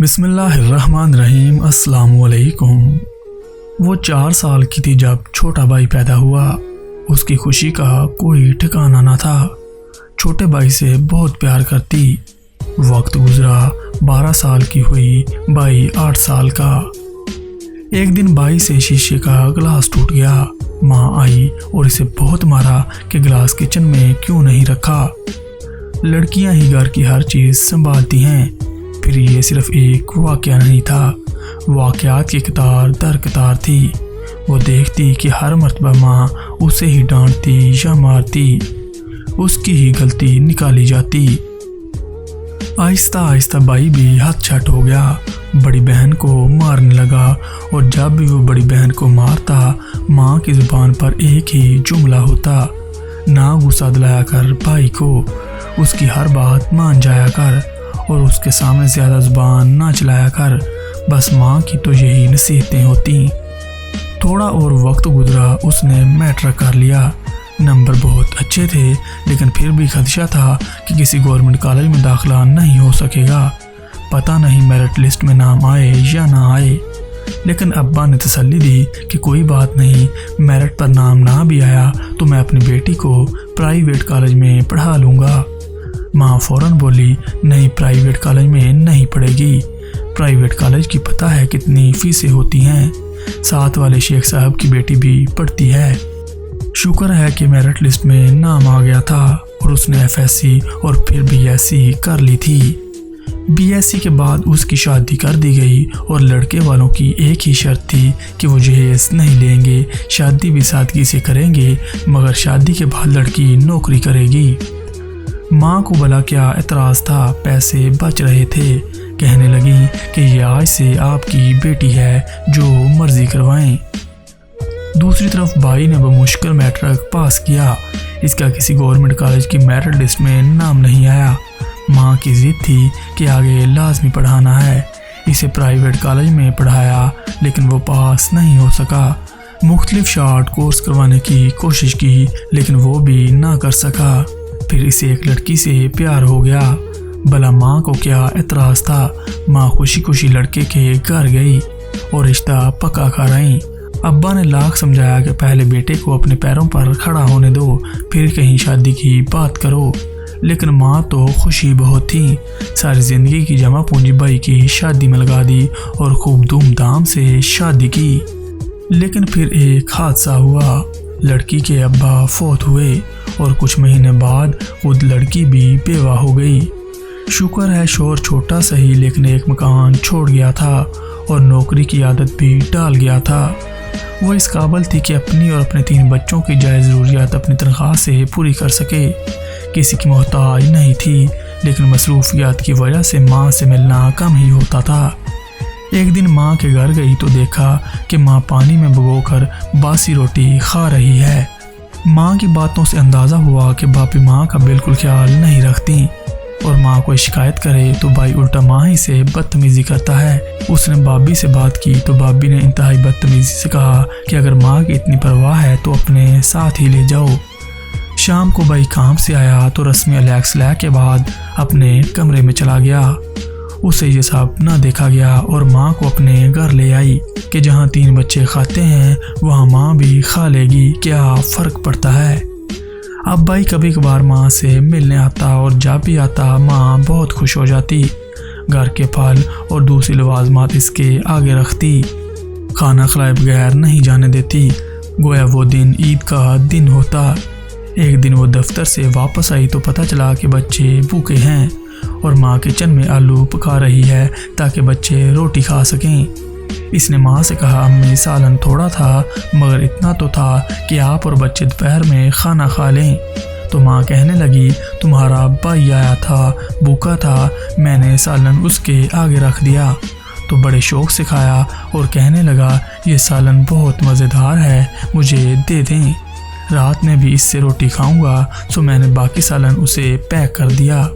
بسم اللہ الرحمن الرحیم۔ السلام علیکم۔ وہ 4 سال کی تھی جب چھوٹا بھائی پیدا ہوا۔ اس کی خوشی کا کوئی ٹھکانہ نہ تھا۔ چھوٹے بھائی سے بہت پیار کرتی۔ وقت گزرا، 12 سال کی ہوئی، بھائی 8 سال کا۔ ایک دن بھائی سے شیشے کا گلاس ٹوٹ گیا۔ ماں آئی اور اسے بہت مارا کہ گلاس کچن میں کیوں نہیں رکھا۔ لڑکیاں ہی گھر کی ہر چیز سنبھالتی ہیں۔ پھر یہ صرف ایک واقعہ نہیں تھا، واقعات کی قطار در قطار تھی۔ وہ دیکھتی کہ ہر مرتبہ ماں اسے ہی ڈانٹتی یا مارتی، اس کی ہی غلطی نکالی جاتی۔ آہستہ آہستہ بھائی بھی ہتھ چھٹ ہو گیا، بڑی بہن کو مارنے لگا، اور جب بھی وہ بڑی بہن کو مارتا ماں کی زبان پر ایک ہی جملہ ہوتا، نہ غصہ دلایا کر بھائی کو، اس کی ہر بات مان جایا کر اور اس کے سامنے زیادہ زبان نہ چلایا کر۔ بس ماں کی تو یہی نصیحتیں ہوتی۔ تھوڑا اور وقت گزرا، اس نے میٹرک کر لیا۔ نمبر بہت اچھے تھے، لیکن پھر بھی خدشہ تھا کہ کسی گورنمنٹ کالج میں داخلہ نہیں ہو سکے گا۔ پتہ نہیں میرٹ لسٹ میں نام آئے یا نہ آئے، لیکن ابا نے تسلی دی کہ کوئی بات نہیں، میرٹ پر نام نہ بھی آیا تو میں اپنی بیٹی کو پرائیویٹ کالج میں پڑھا لوں گا۔ ماں فوراً بولی، نہیں، پرائیویٹ کالج میں نہیں پڑھے گی۔ پرائیویٹ کالج کی پتہ ہے کتنی فیسیں ہوتی ہیں، ساتھ والے شیخ صاحب کی بیٹی بھی پڑھتی ہے۔ شکر ہے کہ میرٹ لسٹ میں نام آ گیا تھا اور اس نے FSC اور پھر BSc کر لی تھی۔ BSc کے بعد اس کی شادی کر دی گئی، اور لڑکے والوں کی ایک ہی شرط تھی کہ وہ جہیز نہیں لیں گے، شادی بھی سادگی سے کریں گے، مگر شادی کے بعد لڑکی نوکری کرے گی۔ ماں کو بھلا کیا اعتراض تھا، پیسے بچ رہے تھے۔ کہنے لگی کہ یہ آج سے آپ کی بیٹی ہے، جو مرضی کروائیں۔ دوسری طرف بھائی نے بمشکل میٹرک پاس کیا۔ اس کا کسی گورنمنٹ کالج کی میرٹ لسٹ میں نام نہیں آیا۔ ماں کی ضد تھی کہ آگے لازمی پڑھانا ہے۔ اسے پرائیویٹ کالج میں پڑھایا، لیکن وہ پاس نہیں ہو سکا۔ مختلف شارٹ کورس کروانے کی کوشش کی، لیکن وہ بھی نہ کر سکا۔ پھر اسے ایک لڑکی سے پیار ہو گیا۔ بھلا ماں کو کیا اعتراض تھا؟ ماں خوشی خوشی لڑکے کے گھر گئی اور رشتہ پکا کر آئیں۔ ابا نے لاکھ سمجھایا کہ پہلے بیٹے کو اپنے پیروں پر کھڑا ہونے دو، پھر کہیں شادی کی بات کرو، لیکن ماں تو خوشی بہت تھی۔ ساری زندگی کی جمع پونجی بھائی کی شادی میں لگا دی اور خوب دھوم دھام سے شادی کی۔ لیکن پھر ایک حادثہ ہوا۔ لڑکی کے ابا فوت ہوئے اور کچھ مہینے بعد خود لڑکی بھی بیوہ ہو گئی۔ شکر ہے شوہر چھوٹا سہی لیکن ایک مکان چھوڑ گیا تھا اور نوکری کی عادت بھی ڈال گیا تھا۔ وہ اس قابل تھی کہ اپنی اور اپنے 3 بچوں کی جائز ضروریات اپنی تنخواہ سے پوری کر سکے۔ کسی کی محتاج نہیں تھی، لیکن مصروفیات کی وجہ سے ماں سے ملنا کم ہی ہوتا تھا۔ ایک دن ماں کے گھر گئی تو دیکھا کہ ماں پانی میں بھگو کر باسی روٹی کھا رہی ہے۔ ماں کی باتوں سے اندازہ ہوا کہ باپی ماں کا بالکل خیال نہیں رکھتی، اور ماں کو شکایت کرے تو بھائی الٹا ماں ہی سے بدتمیزی کرتا ہے۔ اس نے بابی سے بات کی تو بابی نے انتہائی بدتمیزی سے کہا کہ اگر ماں کی اتنی پرواہ ہے تو اپنے ساتھ ہی لے جاؤ۔ شام کو بھائی کام سے آیا تو رسمی الیکس لے کے بعد اپنے کمرے میں چلا گیا۔ اسے یہ سب نہ دیکھا گیا اور ماں کو اپنے گھر لے آئی کہ جہاں 3 بچے کھاتے ہیں وہاں ماں بھی کھا لے گی، کیا فرق پڑتا ہے۔ اب بھائی کبھی کبھار ماں سے ملنے آتا اور جب بھی آتا ماں بہت خوش ہو جاتی، گھر کے پھل اور دوسری لوازمات اس کے آگے رکھتی، کھانا کھلائے بغیر نہیں جانے دیتی، گویا وہ دن عید کا دن ہوتا۔ ایک دن وہ دفتر سے واپس آئی تو پتہ چلا کہ بچے بھوکے ہیں اور ماں کچن میں آلو پکا رہی ہے تاکہ بچے روٹی کھا سکیں۔ اس نے ماں سے کہا، امی سالن تھوڑا تھا مگر اتنا تو تھا کہ آپ اور بچے دوپہر میں کھانا کھا لیں۔ تو ماں کہنے لگی، تمہارا بھائی آیا تھا، بھوکا تھا، میں نے سالن اس کے آگے رکھ دیا تو بڑے شوق سے کھایا اور کہنے لگا، یہ سالن بہت مزیدار ہے، مجھے دے دیں، رات میں بھی اس سے روٹی کھاؤں گا، سو میں نے باقی سالن اسے پیک کر دیا۔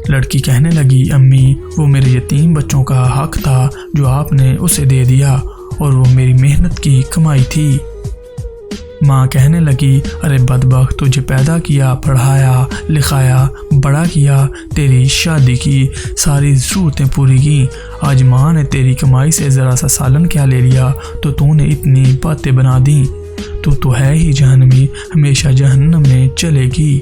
لڑکی کہنے لگی، امی وہ میرے یتیم بچوں کا حق تھا جو آپ نے اسے دے دیا، اور وہ میری محنت کی کمائی تھی۔ ماں کہنے لگی، ارے بدبخت، تجھے پیدا کیا، پڑھایا لکھایا، بڑا کیا، تیری شادی کی، ساری ضرورتیں پوری کی، آج ماں نے تیری کمائی سے ذرا سا سالن کیا لے لیا تو نے اتنی باتیں بنا دیں، تو ہے ہی جہنمی، ہمیشہ جہنم میں چلے گی۔